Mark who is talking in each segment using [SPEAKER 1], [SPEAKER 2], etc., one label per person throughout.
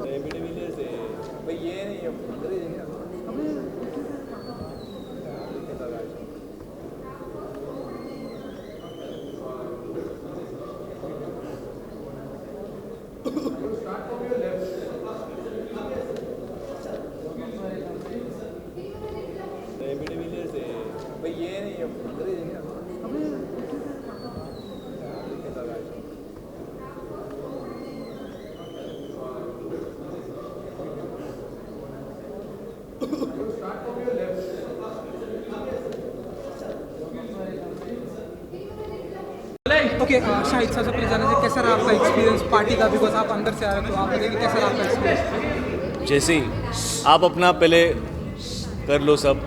[SPEAKER 1] AB de Villiers है भाई, ये नहीं है अंदर ही नहीं एबी डिविलियर्स है भाई, ये नहीं है अंदर ही नहीं
[SPEAKER 2] ओके शाहिद, सबसे पहले जानना चाहिए कैसा रहा आपका एक्सपीरियंस पार्टी का, बिकॉज आप अंदर से आ रहे हो, तो आप बताइए कैसा रहा आपका एक्सपीरियंस।
[SPEAKER 3] जैसे ही आप अपना पहले कर लो सब।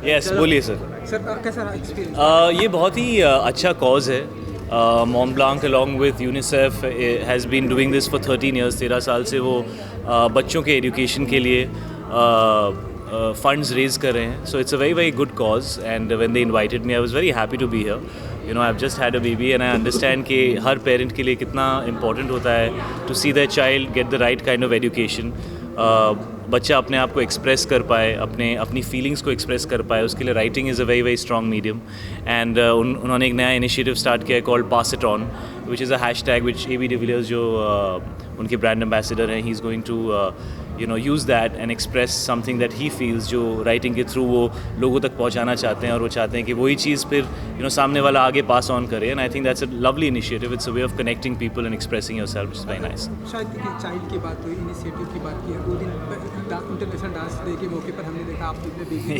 [SPEAKER 3] यस बोलिए सर।
[SPEAKER 2] सर कैसा रहा एक्सपीरियंस?
[SPEAKER 3] ये बहुत ही अच्छा कॉज है। Mont Blanc along with UNICEF has been doing this for 13 years. 13 साल से वो बच्चों के एजुकेशन के लिए फंड्स रेज कर रहे हैं. So it's a very very good cause and when they invited me I was very happy to be here. You know I have just had a baby and I understand कि हर parent के लिए कितना important होता है to see that child get the right kind of education. बच्चा अपने आप को एक्सप्रेस कर पाए, अपनी फीलिंग्स को एक्सप्रेस कर पाए, उसके लिए writing is a very very strong medium. And उन्होंने एक नया इनिशिएटिव स्टार्ट किया है called pass it on, which is a hashtag which AB de Villiers जो उनके ब्रांड एम्बेसडर हैं, he is going to use that and express something that he feels, जो writing के थ्रू वो लोगों तक पहुंचाना चाहते हैं और वो चाहते हैं कि वही चीज़ फिर सामने वाला आगे पास ऑन करे. And I think that's a lovely initiative. It's a way of connecting people and expressing yourself, which is very nice.
[SPEAKER 2] शायद चाइल्ड की बात हुई, इनिशिएटिव की बात की है. 2 दिन इंटरनेशनल डांस डे के मौके पर हमने देखा आप लोगों ने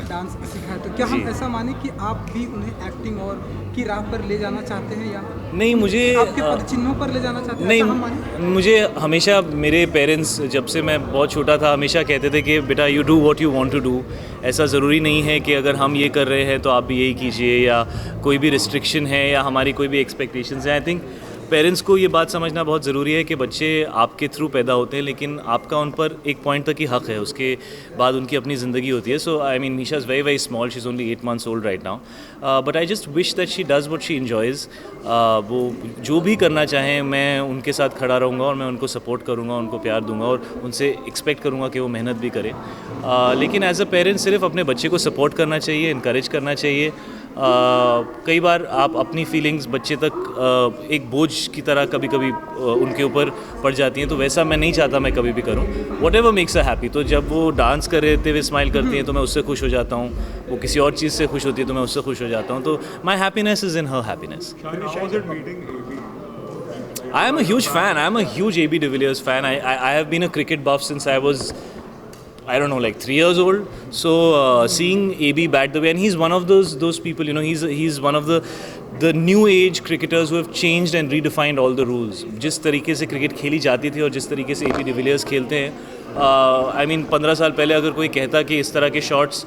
[SPEAKER 2] डांस सिखाया, तो क्या हम ऐसा माने कि आप भी उन्हें एक्टिंग और की राह पर ले जाना चाहते हैं, या
[SPEAKER 3] नहीं मुझे
[SPEAKER 2] आपके पदचिन्हों पर ले जाना चाहते हैं?
[SPEAKER 3] नहीं,
[SPEAKER 2] ऐसा हम माने?
[SPEAKER 3] मुझे हमेशा मेरे पेरेंट्स जब से मैं बहुत छोटा था हमेशा कहते थे कि बेटा you do what you want to do. ऐसा ज़रूरी नहीं है कि अगर हम ये कर रहे हैं तो आप भी यही कीजिए, या कोई भी रिस्ट्रिक्शन है या हमारी कोई भी एक्सपेक्टेशंस हैं. आई थिंक पेरेंट्स को ये बात समझना बहुत ज़रूरी है कि बच्चे आपके थ्रू पैदा होते हैं, लेकिन आपका उन पर एक पॉइंट तक ही हक़ है, उसके बाद उनकी अपनी ज़िंदगी होती है. So I mean Misha is very very small, she is only 8 months old right now, but I just wish that she does what she enjoys. वो जो भी करना चाहें मैं उनके साथ खड़ा रहूँगा और मैं उनको सपोर्ट करूँगा, उनको प्यार दूँगा और उनसे एक्सपेक्ट करूँगा कि वो मेहनत भी करें. लेकिन एज अ पेरेंट सिर्फ अपने बच्चे को सपोर्ट करना चाहिए, इनकरेज करना चाहिए. कई बार आप अपनी फीलिंग्स बच्चे तक एक बोझ की तरह कभी कभी उनके ऊपर पड़ जाती हैं, तो वैसा मैं नहीं चाहता मैं कभी भी करूं. What ever makes a happy. तो जब वो डांस कर रहे हुए स्माइल करती हैं तो मैं उससे खुश हो जाता हूँ, वो किसी और चीज़ से खुश होती है तो मैं उससे खुश हो जाता हूँ. तो my happiness is in her happiness. I am a huge fan. I am a huge AB de Villiers fan. I have been a cricket buff since I was, I don't know, like 3 years old. So seeing AB bat the way, and he's one of those people. You know, he's one of the new age cricketers who have changed and redefined all the rules. जिस तरीके से cricket खेली जाती थी और जिस तरीके से AB de Villiers खेलते हैं, I mean 15 साल पहले अगर कोई कहता कि इस तरह के शॉट्स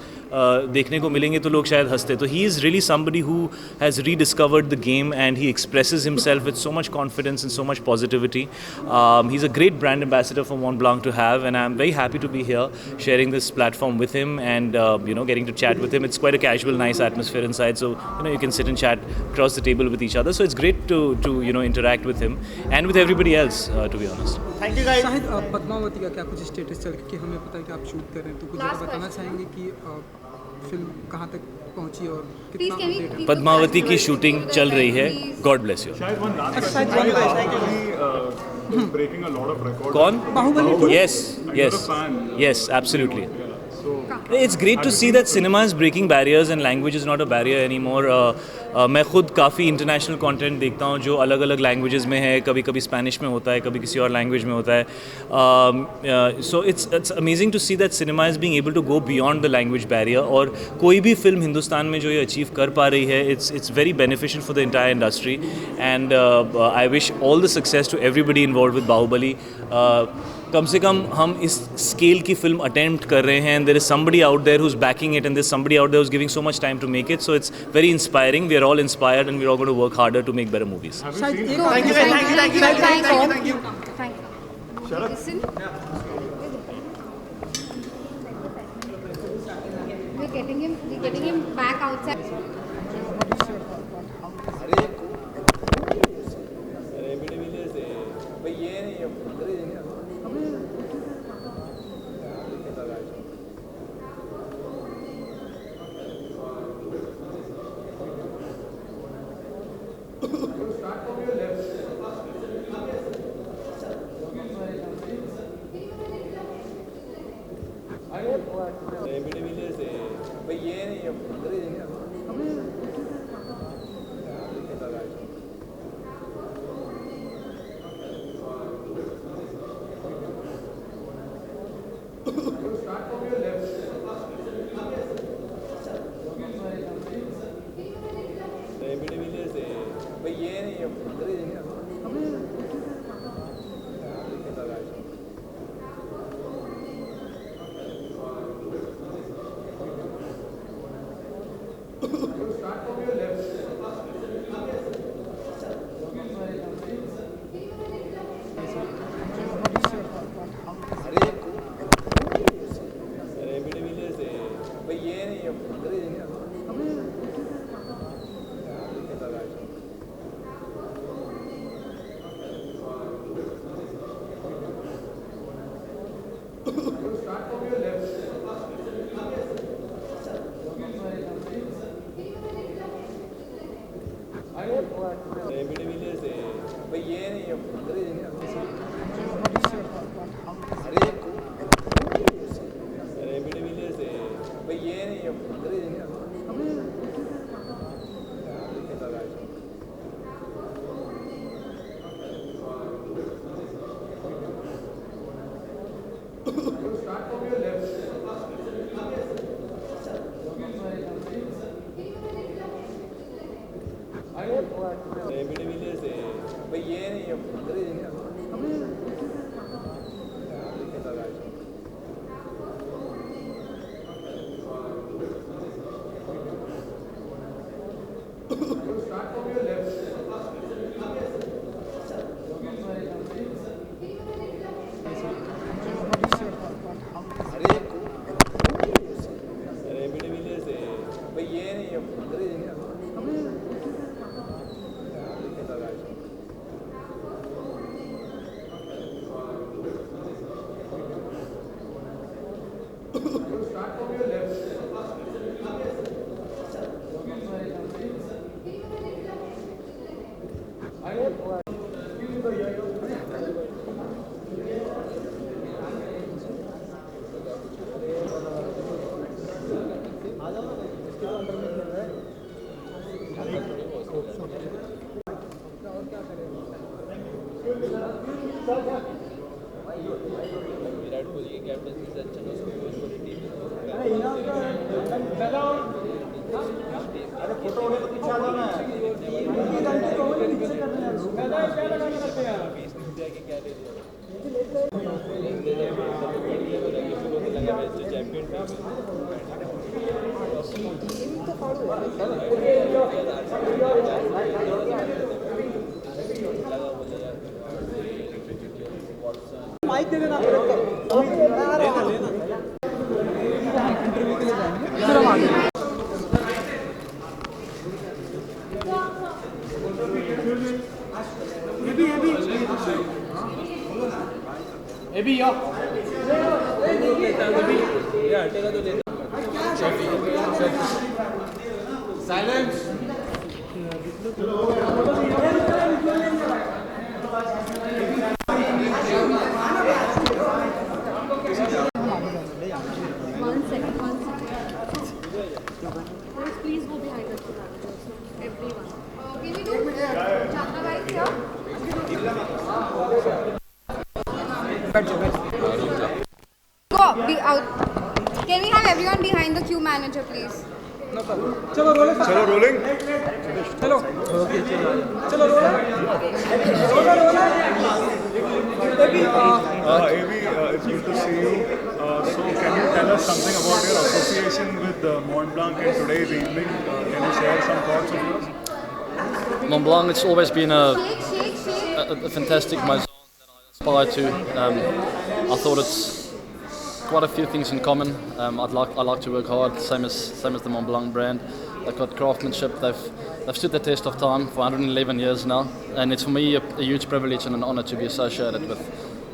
[SPEAKER 3] देखने को मिलेंगे तो लोग शायद हंसते. तो he is really somebody who has rediscovered the game and he expresses himself with so much confidence and so much positivity. He's a great brand ambassador for Mont Blanc to have, and I'm very happy to be here sharing this platform with him and getting to chat with him. It's quite a casual, nice atmosphere inside, so you can sit and chat across the table with each other. So it's great to interact with him and with everybody else, to be honest.
[SPEAKER 4] Thank you guys.
[SPEAKER 2] Shahid Padmavati का क्या कुछ status चल के हमें पता है कि आप शूट कर रहे हैं, तो कुछ ज़रा बताना चाहेंगे कि फिल्म कहाँ तक पहुँची और कितना अपडेट है?
[SPEAKER 3] पद्मावती की शूटिंग चल रही है. God bless you.
[SPEAKER 5] breaking a lot of records.
[SPEAKER 3] कौन?
[SPEAKER 2] Baahubali.
[SPEAKER 3] Yes, absolutely. It's great to see that cinema is breaking barriers and language is not a barrier anymore. मैं खुद काफ़ी इंटरनेशनल कंटेंट देखता हूँ जो अलग अलग लैंग्वेजेस में है. कभी कभी स्पेनिश में होता है, कभी किसी और लैंग्वेज में होता है. So it's amazing to see that cinema is being able to go beyond the language barrier. और कोई भी फिल्म हिंदुस्तान में जो ये अचीव कर पा रही है, it's very beneficial for the entire industry. And I wish all the success to everybody involve with Baahubali. कम से कम हम इस स्केल की फिल्म अटेम्प्ट कर रहे हैं. There is somebody out there who is backing it and there is somebody out there who is giving so much time to make it. So it's very inspiring. We are all inspired and we are all going to work harder to make better movies.
[SPEAKER 2] शायद एक
[SPEAKER 4] Thank you guys. Thank you.
[SPEAKER 6] Listen. We're getting
[SPEAKER 4] getting him back outside.
[SPEAKER 1] रेमिडी Villiers है भाई ये नहीं अंदर ही नहीं remedy Villiers है भाई ये नहीं अंदर ही नहीं रेमिडी विलियर्स है भाई ये नहीं अंदर ही नहीं रेमिडी विलियर्स है भाई ये नहीं अंदर ही नहीं रेमिडी विलियर्स है भाई ये नहीं अंदर ही नहीं रेमिडी विलियर्स है भाई ये नहीं अंदर ही नहीं रेमिडी विलियर्स है भाई ये नहीं अंदर ही नहीं रेमिडी विलियर्स है भाई ये नहीं अंदर ही नहीं विराट कोहली की कैप्टनसी से अच्छा अरे फोटो होने तो पीछे आ जाओ ना
[SPEAKER 2] माइक दे देना इंटरव्यू के लिए जाएंगे फिर हम आगे
[SPEAKER 4] Please go behind us. Everyone. Can we do Chatra Bhai here? Go be out. Can we have everyone behind the queue manager, please?
[SPEAKER 2] चलो रोलिंग
[SPEAKER 5] चलो रोलिंग
[SPEAKER 2] चलो ओके चलो rolling
[SPEAKER 5] Avi, it's good to see you. So can you tell us something about your association with Mont Blanc in today's evening? Can you share some thoughts of yours?
[SPEAKER 6] Mont Blanc, it's always been
[SPEAKER 4] Shake, shake, shake.
[SPEAKER 6] a fantastic maison that I aspire to. I thought quite a few things in common. I like to work hard, same as the Mont Blanc brand. They've got craftsmanship. They've stood the test of time for 111 years now, and it's for me a huge privilege and an honour to be associated with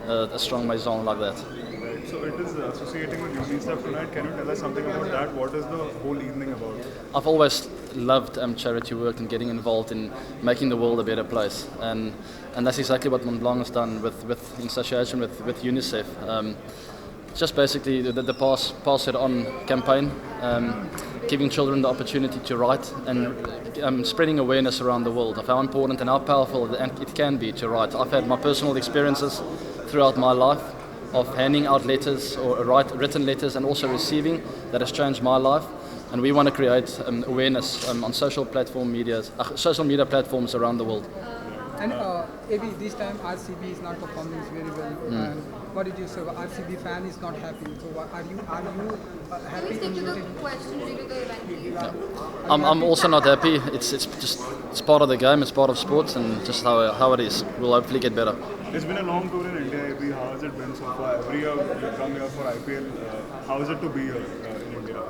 [SPEAKER 6] a strong maison like that.
[SPEAKER 5] Right. So it is associating with UNICEF tonight. Can you tell us something about that? What is the whole evening about?
[SPEAKER 6] I've always loved charity work and getting involved in making the world a better place, and that's exactly what Mont Blanc has done with in association with UNICEF. Just basically the Pass It On campaign, giving children the opportunity to write and spreading awareness around the world of how important and how powerful it can be to write. I've had my personal experiences throughout my life of handing out letters or written letters and also receiving that has changed my life. And we want to create awareness on social media platforms around the world.
[SPEAKER 2] And Avi, this time RCB is not performing very well. And what did you say? RCB fan is not happy. So are you happy?
[SPEAKER 4] Please stick to the question related to the ranking.
[SPEAKER 6] I'm also not happy. It's part of the game. It's part of sports, and just how it is. We'll hopefully get better.
[SPEAKER 5] It's been a long tour in India. Abhi. How has it been so far? Every year you come here for IPL. How is it to be here in India?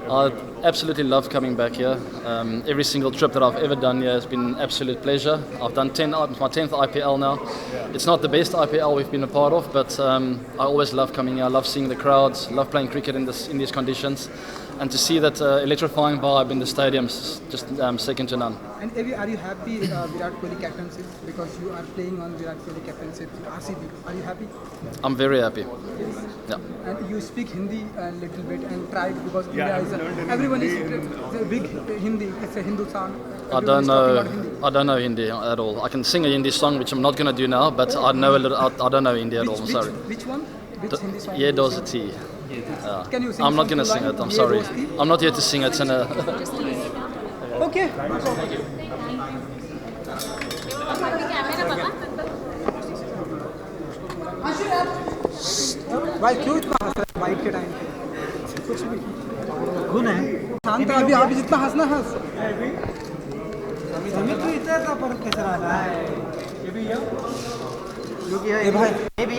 [SPEAKER 6] I absolutely love coming back here. Every single trip that I've ever done here has been an absolute pleasure. I've done it's my 10th IPL now. It's not the best IPL we've been a part of, but I always love coming here. I love seeing the crowds, love playing cricket in these conditions. And to see that electrifying vibe in the stadiums, just second to none.
[SPEAKER 2] And Avi, are you happy Virat Kohli captainship? Because you are playing on Virat Kohli captainship RCB. Are you happy?
[SPEAKER 6] I'm very happy. Yeah.
[SPEAKER 2] And you speak Hindi a little bit and tried because
[SPEAKER 5] Yeah,
[SPEAKER 2] India is everyone is a big Hindi. It's a Hindu song.
[SPEAKER 6] I don't know Hindi at all. I can sing a Hindi song, which I'm not going to do now, but I know a little. I don't know Hindi at all. I'm sorry.
[SPEAKER 2] Which one? Which Hindi song?
[SPEAKER 6] Ye Dosti.
[SPEAKER 2] Can you sing
[SPEAKER 6] I'm not going to
[SPEAKER 2] something
[SPEAKER 6] sing it. I'm
[SPEAKER 2] Ye
[SPEAKER 6] sorry.
[SPEAKER 2] Dosti?
[SPEAKER 6] I'm not here to sing it.
[SPEAKER 2] Okay. भाई क्यों इतना हंस रहा है bite के time पे कुछ भी गुण है शांत अभी आप जितना हंसना हंस हमें तो इतना सा फर्क कैसे रहा है ये भी ये भाई ये भी